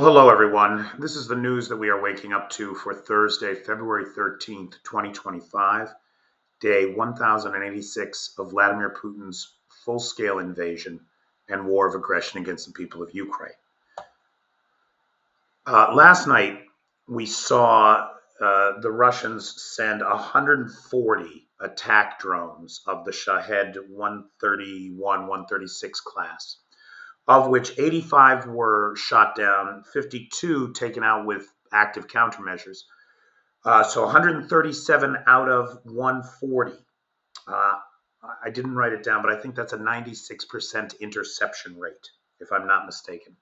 Hello, everyone. This is the news that we are waking up to for Thursday, February 13th, 2025, day 1086 of Vladimir Putin's full-scale invasion and war of aggression against the people of Ukraine. Last night, we saw the Russians send 140 attack drones of the Shahed 131, 136 class, of which 85 were shot down, 52 taken out with active countermeasures. So 137 out of 140. I didn't write it down, but I think that's a 96% interception rate, if I'm not mistaken,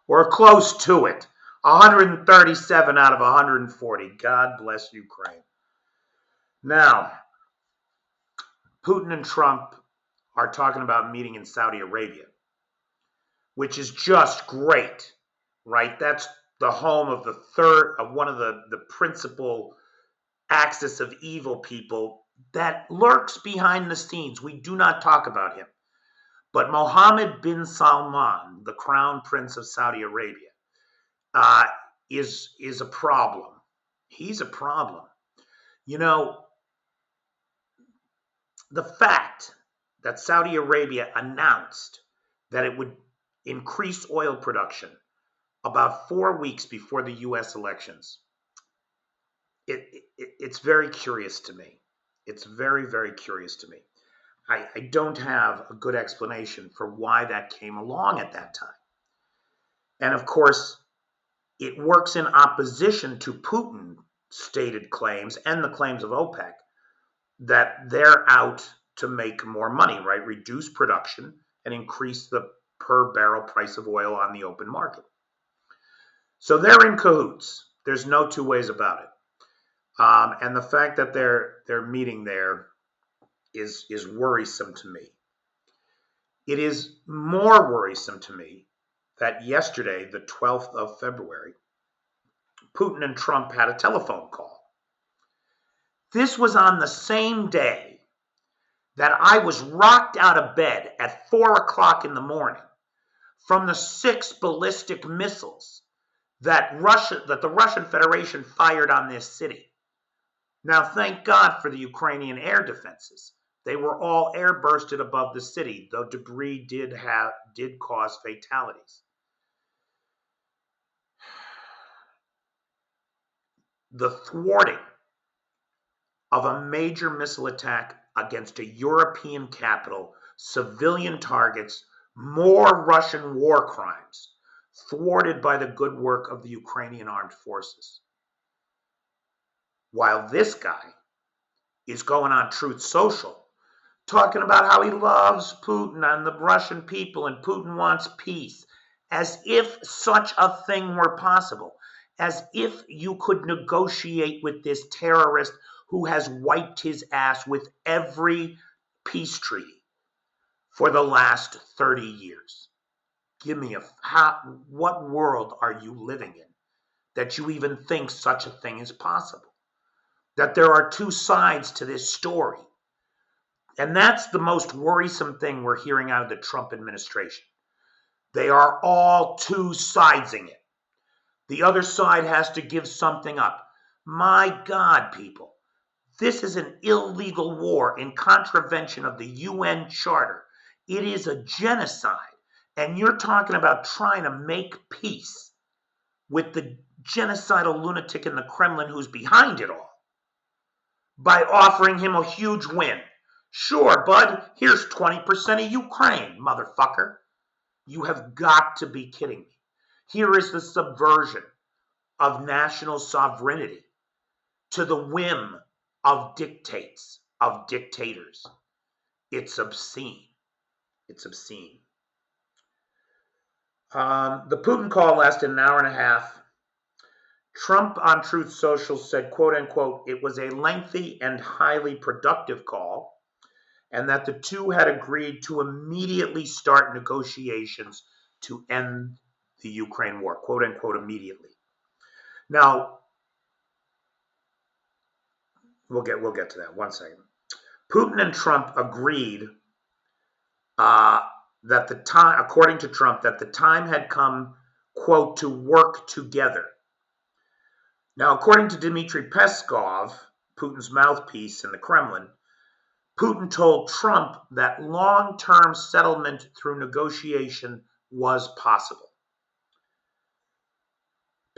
or close to it. 137 out of 140. God bless Ukraine. Now, Putin and Trump are talking about meeting in Saudi Arabia, which is just great, right? That's the home of one of the principal axis of evil people that lurks behind the scenes. We do not talk about him. But Mohammed bin Salman, the crown prince of Saudi Arabia, is a problem. He's a problem. You know, the fact that Saudi Arabia announced that it would increase oil production about 4 weeks before the U.S. elections, it's very curious to me. It's very, very curious to me. I don't have a good explanation for why that came along at that time. And of course, it works in opposition to Putin's stated claims and the claims of OPEC that they're out to make more money, right? Reduce production and increase the per barrel price of oil on the open market. So they're in cahoots. There's no two ways about it. And the fact that they're meeting there is worrisome to me. It is more worrisome to me that yesterday, the 12th of February, Putin and Trump had a telephone call. This was on the same day that I was rocked out of bed at 4 o'clock in the morning from the 6 ballistic missiles that the Russian Federation fired on this city. Now, thank God for the Ukrainian air defenses. They were all airbursted above the city, though debris did cause fatalities. The thwarting of a major missile attack against a European capital, civilian targets, more Russian war crimes, thwarted by the good work of the Ukrainian armed forces. While this guy is going on Truth Social, talking about how he loves Putin and the Russian people and Putin wants peace, as if such a thing were possible, as if you could negotiate with this terrorist who has wiped his ass with every peace treaty for the last 30 years. Give me what world are you living in that you even think such a thing is possible? That there are two sides to this story. And that's the most worrisome thing we're hearing out of the Trump administration. They are all two-sidesing it. The other side has to give something up. My God, people, this is an illegal war in contravention of the UN Charter. It is a genocide. And you're talking about trying to make peace with the genocidal lunatic in the Kremlin who's behind it all by offering him a huge win. Sure, bud, here's 20% of Ukraine, motherfucker. You have got to be kidding me. Here is the subversion of national sovereignty to the whim of dictators. It's obscene. It's obscene. The Putin call lasted an hour and a half. Trump on Truth Social said, quote unquote, it was a lengthy and highly productive call, and that the two had agreed to immediately start negotiations to end the Ukraine war, quote unquote, immediately. Now, we'll get to that. 1 second. Putin and Trump agreed that the time, according to Trump, that the time had come quote, to work together. Now, according to Dmitry Peskov, Putin's mouthpiece in the Kremlin, Putin told Trump that long-term settlement through negotiation was possible.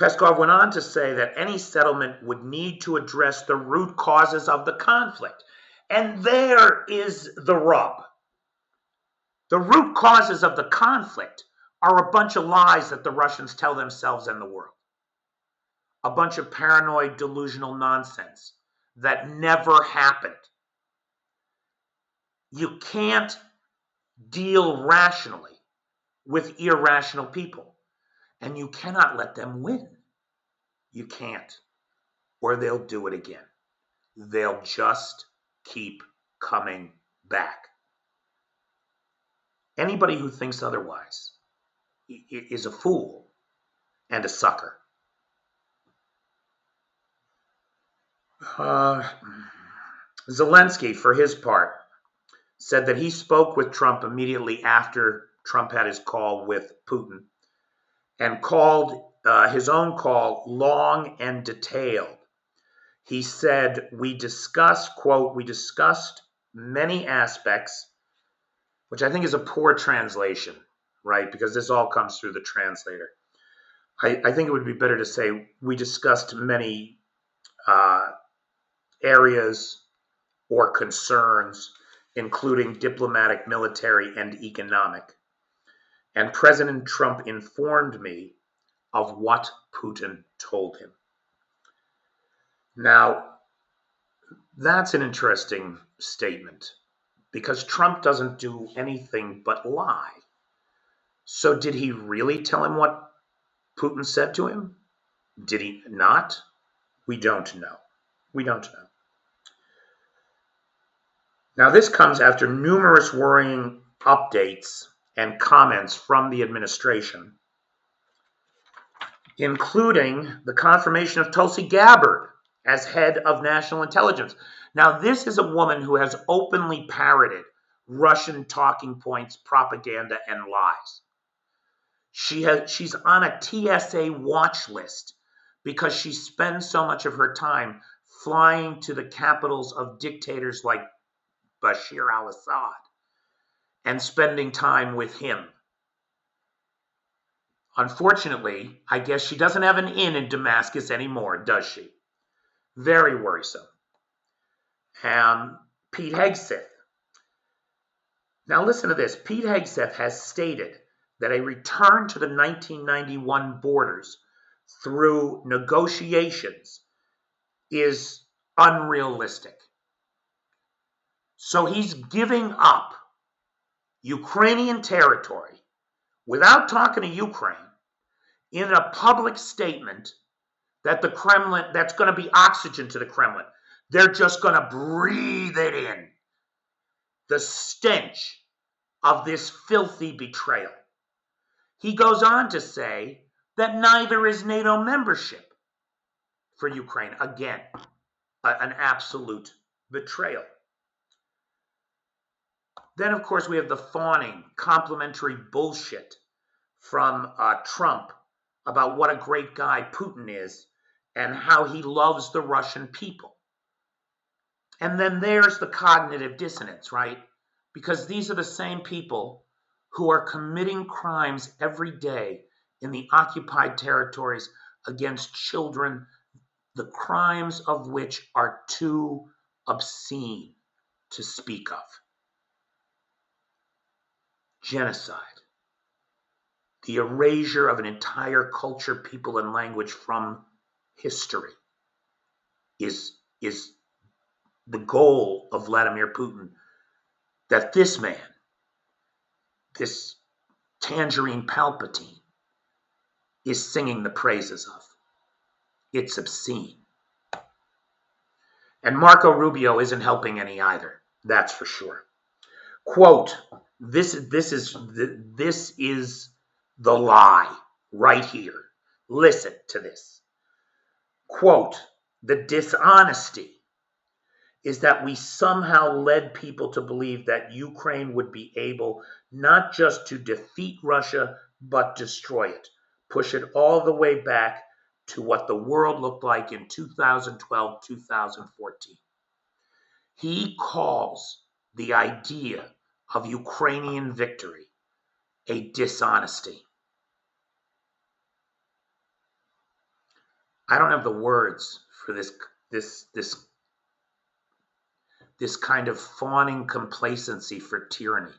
Peskov went on to say that any settlement would need to address the root causes of the conflict. And there is the rub. The root causes of the conflict are a bunch of lies that the Russians tell themselves and the world. A bunch of paranoid, delusional nonsense that never happened. You can't deal rationally with irrational people, and you cannot let them win. You can't, or they'll do it again. They'll just keep coming back. Anybody who thinks otherwise is a fool and a sucker. Zelensky, for his part, said that he spoke with Trump immediately after Trump had his call with Putin and called his own call long and detailed. He said, we discussed many aspects, which I think is a poor translation, right? Because this all comes through the translator. I think it would be better to say we discussed many areas or concerns, including diplomatic, military, and economic. And President Trump informed me of what Putin told him. Now, that's an interesting statement because Trump doesn't do anything but lie. So did he really tell him what Putin said to him? Did he not? We don't know. We don't know. Now, this comes after numerous worrying updates and comments from the administration, including the confirmation of Tulsi Gabbard as head of national intelligence. Now, this is a woman who has openly parroted Russian talking points, propaganda, and lies. She's on a TSA watch list because she spends so much of her time flying to the capitals of dictators like Bashir al-Assad and spending time with him. Unfortunately, I guess she doesn't have an inn in Damascus anymore, does she? Very worrisome. Pete Hegseth. Now listen to this. Pete Hegseth has stated that a return to the 1991 borders through negotiations is unrealistic. So he's giving up Ukrainian territory without talking to Ukraine in a public statement that the Kremlin, that's going to be oxygen to the Kremlin. They're just going to breathe it in. The stench of this filthy betrayal. He goes on to say that neither is NATO membership for Ukraine. Again, an absolute betrayal. Then, of course, we have the fawning, complimentary bullshit from Trump about what a great guy Putin is and how he loves the Russian people. And then there's the cognitive dissonance, right? Because these are the same people who are committing crimes every day in the occupied territories against children, the crimes of which are too obscene to speak of. Genocide, the erasure of an entire culture, people, and language from history is the goal of Vladimir Putin that this man, this Tangerine Palpatine, is singing the praises of. It's obscene. And Marco Rubio isn't helping any either, that's for sure. Quote, this is the lie right here. Listen to this. Quote, the dishonesty is that we somehow led people to believe that Ukraine would be able not just to defeat Russia, but destroy it. push it all the way back to what the world looked like in 2012, 2014. He calls the idea of Ukrainian victory a dishonesty. I don't have the words for this kind of fawning complacency for tyranny.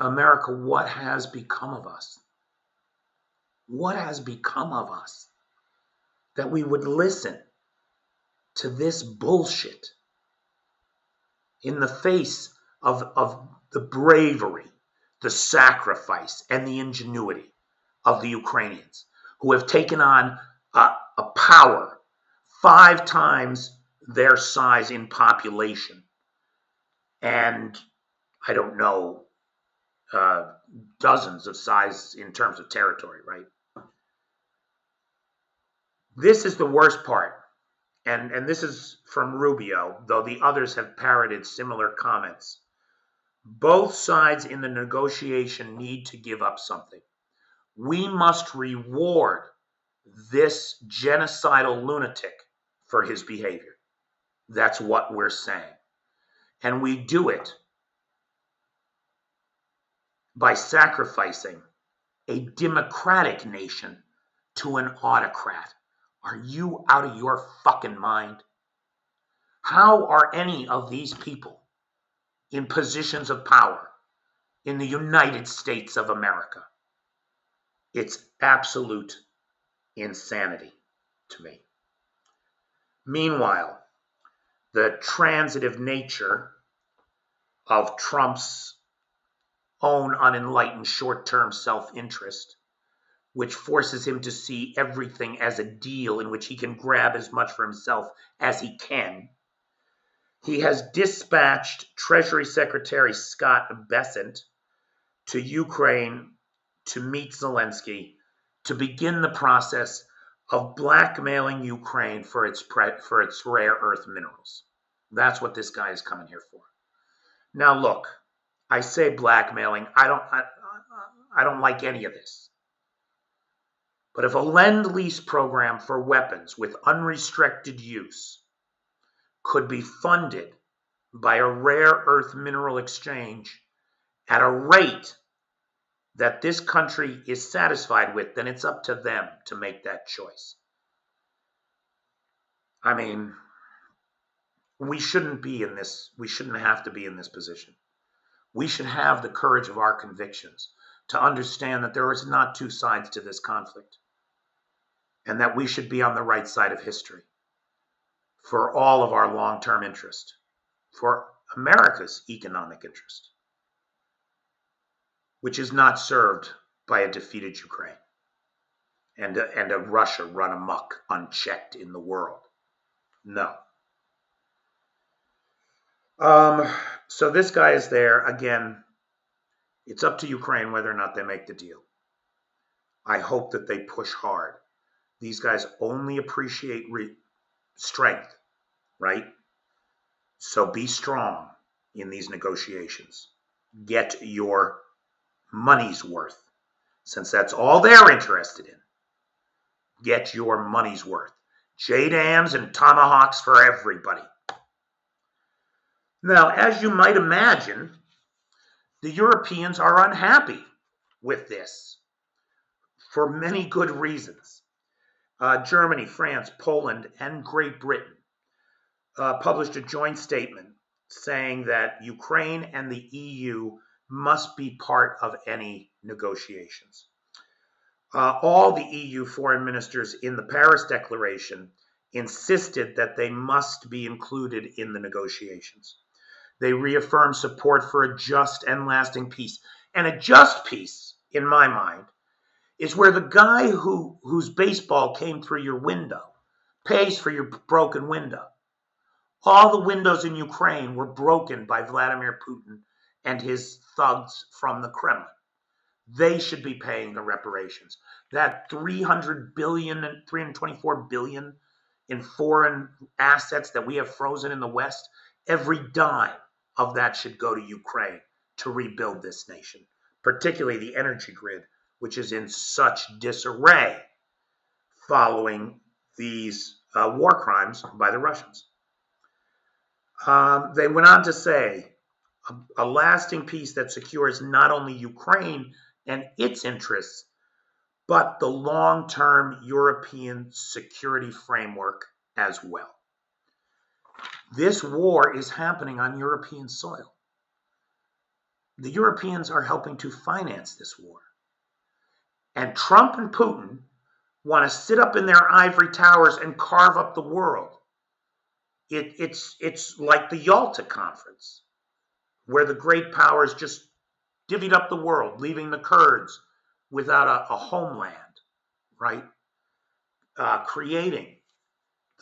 America, what has become of us? What has become of us that we would listen to this bullshit in the face of the bravery, the sacrifice, and the ingenuity of the Ukrainians, who have taken on a power 5 times their size in population, and I don't know, dozens of size in terms of territory, right? This is the worst part, and this is from Rubio, though the others have parroted similar comments. Both sides in the negotiation need to give up something. We must reward this genocidal lunatic for his behavior. That's what we're saying. And we do it by sacrificing a democratic nation to an autocrat. Are you out of your fucking mind? How are any of these people in positions of power in the United States of America? It's absolute insanity to me. Meanwhile, the transitive nature of Trump's own unenlightened short-term self-interest, which forces him to see everything as a deal in which he can grab as much for himself as he can. He has dispatched Treasury Secretary Scott Bessent to Ukraine to meet Zelensky to begin the process of blackmailing Ukraine for its rare earth minerals. That's what this guy is coming here for. Now, look, I say blackmailing. I don't like any of this. But if a lend-lease program for weapons with unrestricted use could be funded by a rare earth mineral exchange at a rate that this country is satisfied with, then it's up to them to make that choice. I mean, we shouldn't have to be in this position. We should have the courage of our convictions to understand that there is not 2 sides to this conflict, and that we should be on the right side of history for all of our long-term interest, for America's economic interest, which is not served by a defeated Ukraine and a Russia run amok unchecked in the world. No. So this guy is there. Again, it's up to Ukraine whether or not they make the deal. I hope that they push hard. These guys only appreciate strength, right? So be strong in these negotiations. Get your money's worth, since that's all they're interested in. Get your money's worth. JDAMs and tomahawks for everybody. Now, as you might imagine, the Europeans are unhappy with this for many good reasons. Germany, France, Poland, and Great Britain published a joint statement saying that Ukraine and the EU must be part of any negotiations. All the EU foreign ministers in the Paris Declaration insisted that they must be included in the negotiations. They reaffirmed support for a just and lasting peace. And a just peace, in my mind, is where the guy whose baseball came through your window pays for your broken window. All the windows in Ukraine were broken by Vladimir Putin and his thugs from the Kremlin. They should be paying the reparations. That $300 billion and $324 billion in foreign assets that we have frozen in the West, every dime of that should go to Ukraine to rebuild this nation, particularly the energy grid, which is in such disarray following these war crimes by the Russians. They went on to say, a lasting peace that secures not only Ukraine and its interests, but the long-term European security framework as well. This war is happening on European soil. The Europeans are helping to finance this war. And Trump and Putin want to sit up in their ivory towers and carve up the world. It's like the Yalta Conference, where the great powers just divvied up the world, leaving the Kurds without a homeland, right? Creating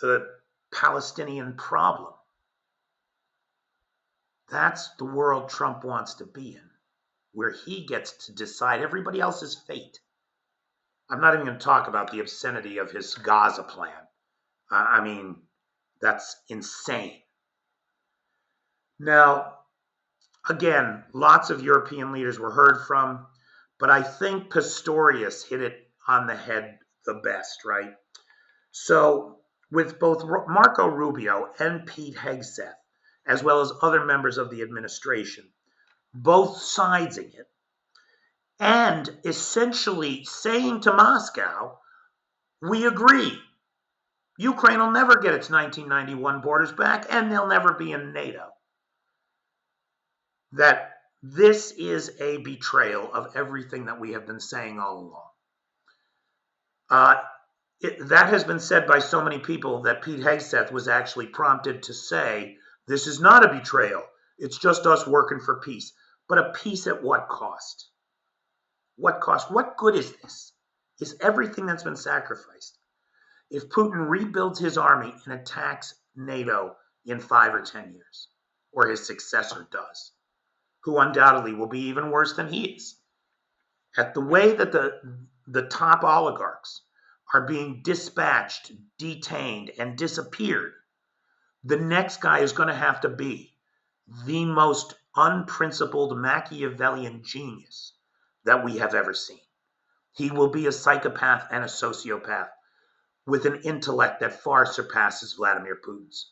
the Palestinian problem. That's the world Trump wants to be in, where he gets to decide everybody else's fate. I'm not even going to talk about the obscenity of his Gaza plan. I mean, that's insane. Now, again, lots of European leaders were heard from, but I think Pistorius hit it on the head the best, right? So, with both Marco Rubio and Pete Hegseth, as well as other members of the administration, both siding it, and essentially saying to Moscow, we agree. Ukraine will never get its 1991 borders back, and they'll never be in NATO. That this is a betrayal of everything that we have been saying all along. That has been said by so many people that Pete Hegseth was actually prompted to say, this is not a betrayal. It's just us working for peace. But a peace at what cost? What cost? What good is this? Is everything that's been sacrificed? If Putin rebuilds his army and attacks NATO in 5 or 10 years, or his successor does, who undoubtedly will be even worse than he is, at the way that the top oligarchs are being dispatched, detained, and disappeared, the next guy is going to have to be the most unprincipled Machiavellian genius that we have ever seen. He will be a psychopath and a sociopath with an intellect that far surpasses Vladimir Putin's.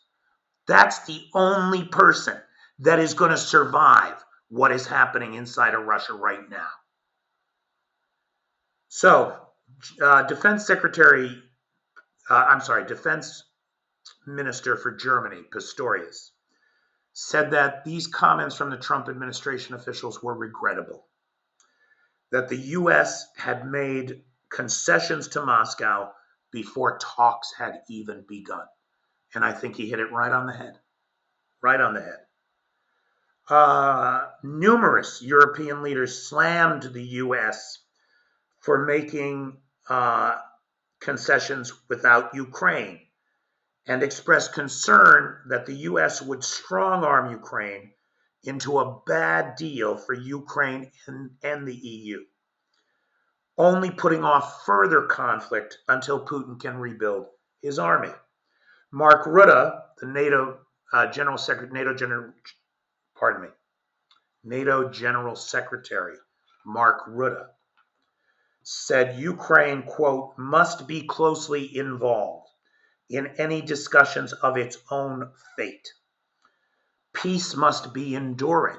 That's the only person that is going to survive what is happening inside of Russia right now. So, Defense Minister for Germany, Pistorius, said that these comments from the Trump administration officials were regrettable, that the U.S. had made concessions to Moscow before talks had even begun. And I think he hit it right on the head. Right on the head. Numerous European leaders slammed the U.S. for making concessions without Ukraine and expressed concern that the U.S. would strong-arm Ukraine into a bad deal for Ukraine and the EU, only putting off further conflict until Putin can rebuild his army. Mark Rutte, the NATO General Secretary, Mark Rutte, said Ukraine, quote, must be closely involved in any discussions of its own fate. Peace must be enduring,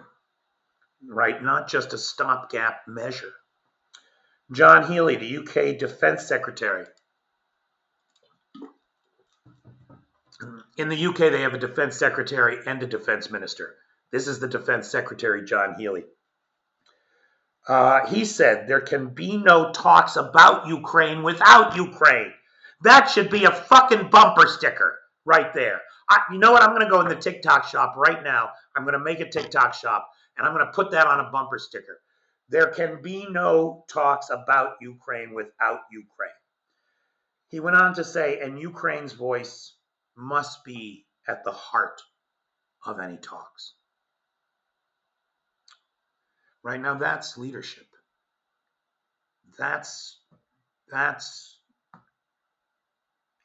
right? Not just a stopgap measure. John Healey, the UK Defence Secretary. In the UK, they have a Defence Secretary and a Defence Minister. This is the Defence Secretary, John Healey. He said there can be no talks about Ukraine without Ukraine. That should be a fucking bumper sticker right there. You know what? I'm going to go in the TikTok shop right now. I'm going to make a TikTok shop, and I'm going to put that on a bumper sticker. There can be no talks about Ukraine without Ukraine. He went on to say, and Ukraine's voice must be at the heart of any talks. Right now, that's leadership. That's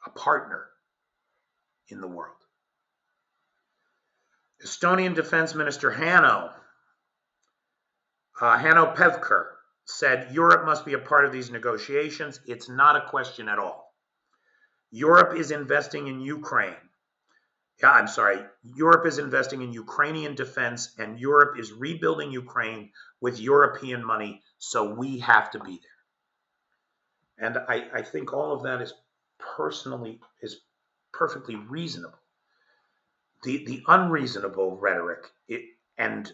a partner in the world. Estonian Defense Minister Hanno Pevkur said Europe must be a part of these negotiations. It's not a question at all. Europe is investing in Ukraine. Yeah, I'm sorry. Europe is investing in Ukrainian defense, and Europe is rebuilding Ukraine with European money, so we have to be there. And I think all of that is perfectly reasonable. The unreasonable rhetoric and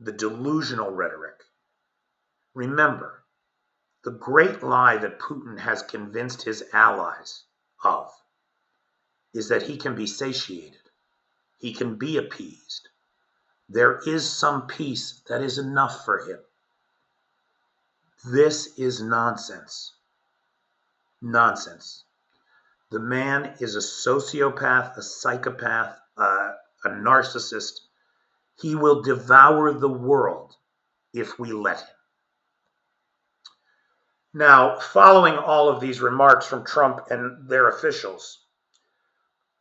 the delusional rhetoric. Remember, the great lie that Putin has convinced his allies of is that he can be satiated. He can be appeased. There is some peace that is enough for him. This is nonsense. Nonsense. The man is a sociopath, a psychopath, a narcissist. He will devour the world if we let him. Now, following all of these remarks from Trump and their officials,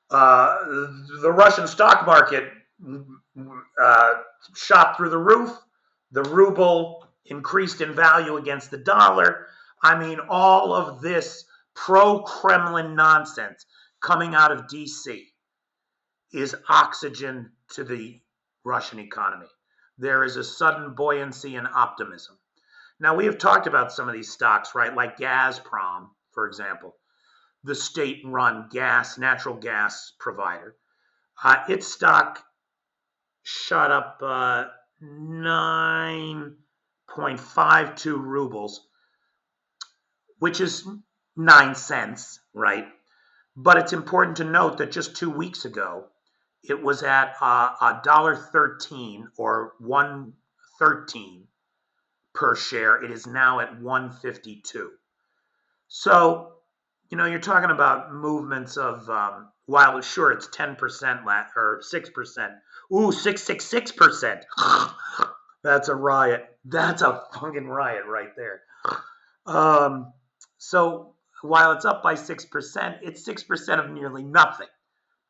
the Russian stock market shot through the roof. The ruble increased in value against the dollar. I mean, all of this pro-Kremlin nonsense coming out of D.C. is oxygen to the Russian economy. There is a sudden buoyancy and optimism. Now, we have talked about some of these stocks, right? Like Gazprom, for example, the state-run natural gas provider. Its stock shot up 9.52 rubles, which is 9 cents, right? But it's important to note that just 2 weeks ago, it was at $1.13 or $1.13 per share. It is now at $1.52. So, you're talking about movements of, while sure it's 10% or 6%. Ooh, 666%. That's a riot. That's a fucking riot right there. So while it's up by 6%, it's 6% of nearly nothing.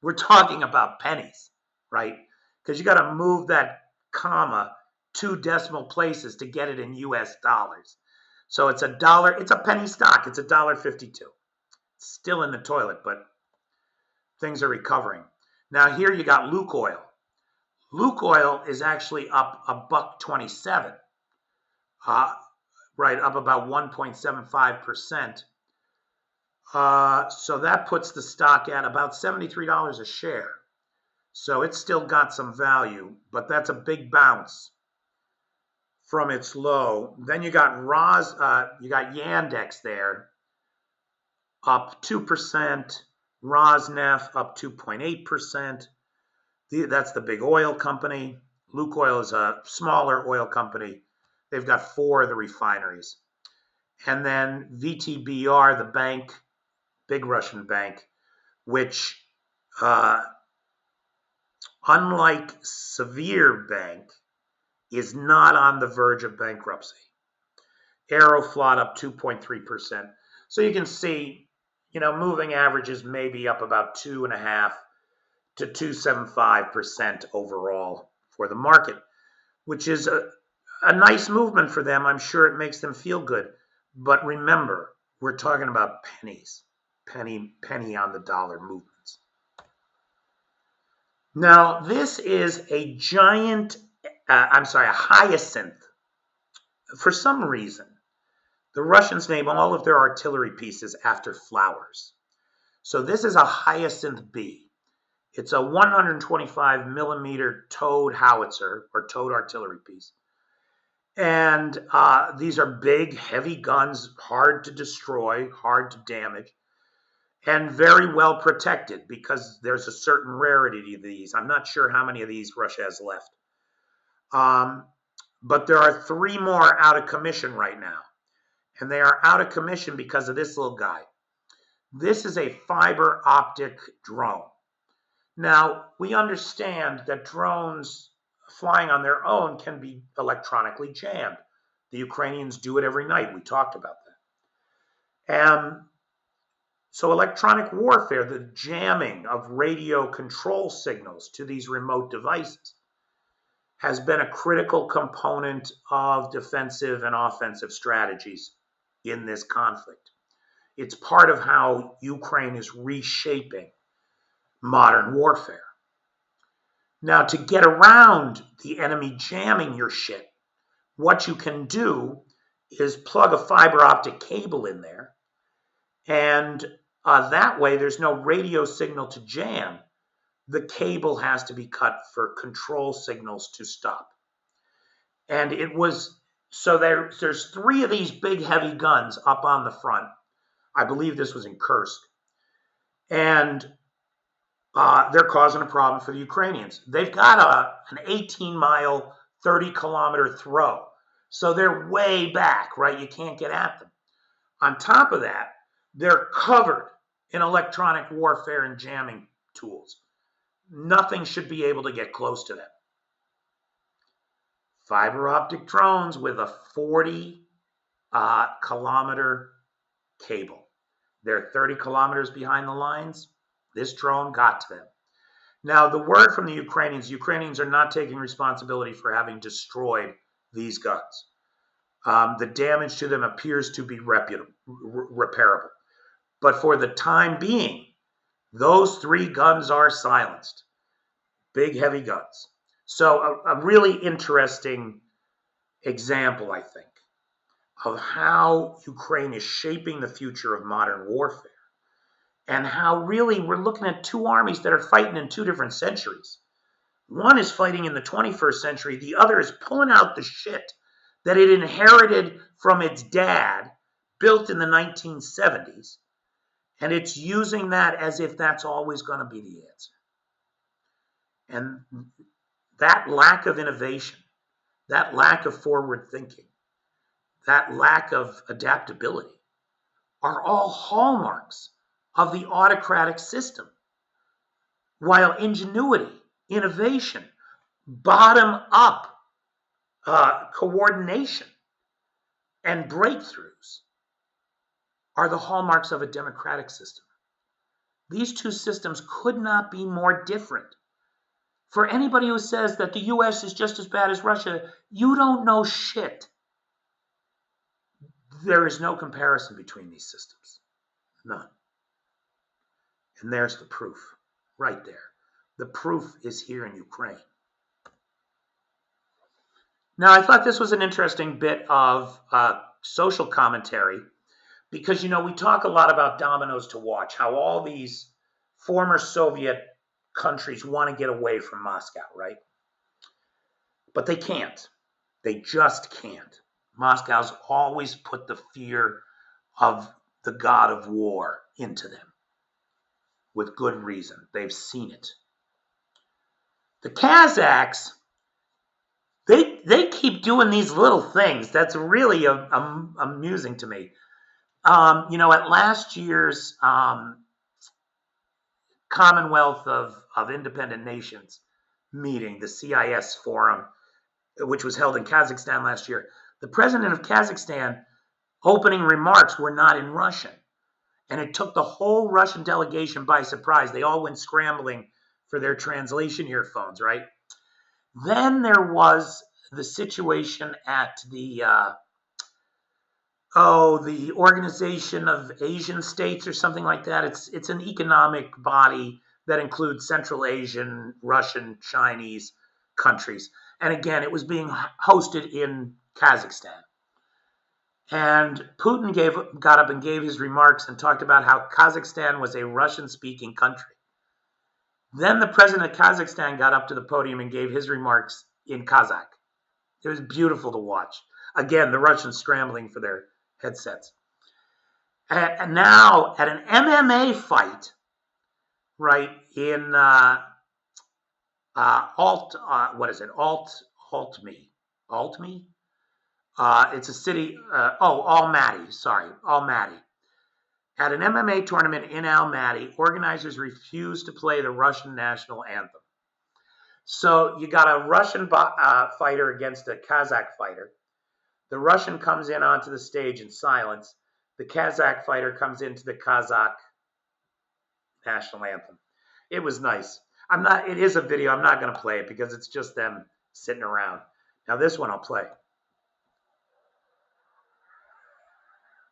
We're talking about pennies, right? Because you got to move that comma 2 decimal places to get it in US dollars. So it's it's a penny stock. It's $1.52. Still in the toilet, but things are recovering. Now here you got Lukoil. Lukoil is actually up $1.27, right, up about 1.75%. So that puts the stock at about $73 a share. So it's still got some value, but that's a big bounce from its low. Then you got Yandex there, up 2%. Rosneft up 2.8%. That's the big oil company. Lukoil is a smaller oil company. They've got 4 of the refineries. And then VTBR, the bank, big Russian bank, which, unlike Severe Bank, is not on the verge of bankruptcy. Aeroflot up 2.3%. So you can see, moving averages may be up about 2.5% to 2.75% overall for the market, which is a nice movement for them. I'm sure it makes them feel good. But remember, we're talking about pennies, penny on the dollar movements. Now, this is a giant, a hyacinth. For some reason, the Russians name all of their artillery pieces after flowers. So this is a Hyacinth B. It's a 125 millimeter towed howitzer or towed artillery piece. And these are big, heavy guns, hard to destroy, hard to damage, and very well protected because there's a certain rarity to these. I'm not sure how many of these Russia has left. But there are 3 more out of commission right now. And they are out of commission because of this little guy. This is a fiber optic drone. Now, we understand that drones flying on their own can be electronically jammed. The Ukrainians do it every night. We talked about that. So electronic warfare, the jamming of radio control signals to these remote devices, has been a critical component of defensive and offensive strategies in this conflict. It's part of how Ukraine is reshaping modern warfare. Now, to get around the enemy jamming your shit, what you can do is plug a fiber optic cable in there, and that way there's no radio signal to jam. The cable has to be cut for control signals to stop. And it was, so there's 3 of these big heavy guns up on the front. I believe this was in Kursk. And they're causing a problem for the Ukrainians. They've got an 18-mile, 30-kilometer throw. So they're way back, right? You can't get at them. On top of that, they're covered in electronic warfare and jamming tools. Nothing should be able to get close to them. Fiber optic drones with a 40-kilometer cable. They're 30 kilometers behind the lines. This drone got to them. Now, the word from the Ukrainians are not taking responsibility for having destroyed these guns. The damage to them appears to be repairable. But for the time being, those 3 guns are silenced. Big, heavy guns. So a really interesting example, I think, of how Ukraine is shaping the future of modern warfare. And how really we're looking at 2 armies that are fighting in 2 different centuries. One is fighting in the 21st century. The other is pulling out the shit that it inherited from its dad, built in the 1970s. And it's using that as if that's always going to be the answer. And that lack of innovation, that lack of forward thinking, that lack of adaptability are all hallmarks of the autocratic system. While ingenuity, innovation, bottom-up coordination, and breakthroughs are the hallmarks of a democratic system. These 2 systems could not be more different. For anybody who says that the US is just as bad as Russia, you don't know shit. There is no comparison between these systems. None. And there's the proof, right there. The proof is here in Ukraine. Now, I thought this was an interesting bit of social commentary because, we talk a lot about dominoes to watch, how all these former Soviet countries want to get away from Moscow, right? But they can't. They just can't. Moscow's always put the fear of the god of war into them. With good reason. They've seen it. The Kazakhs, they keep doing these little things. That's really amusing to me. At last year's Commonwealth of Independent Nations meeting, the CIS forum, which was held in Kazakhstan last year, the president of Kazakhstan opening remarks were not in Russian. And it took the whole Russian delegation by surprise. They all went scrambling for their translation earphones, right? Then there was the situation at the Organization of Asian States or something like that. It's an economic body that includes Central Asian, Russian, Chinese countries. And again, it was being hosted in Kazakhstan. And Putin got up and gave his remarks and talked about how Kazakhstan was a Russian-speaking country. Then the president of Kazakhstan got up to the podium and gave his remarks in Kazakh. It was beautiful to watch. Again, the Russians scrambling for their headsets. And now at an MMA fight, right, in Altmy? It's a city, Almaty. At an MMA tournament in Almaty, organizers refused to play the Russian national anthem. So you got a Russian fighter against a Kazakh fighter. The Russian comes in onto the stage in silence. The Kazakh fighter comes into the Kazakh national anthem. It was nice. It is a video. I'm not going to play it because it's just them sitting around. Now this one I'll play.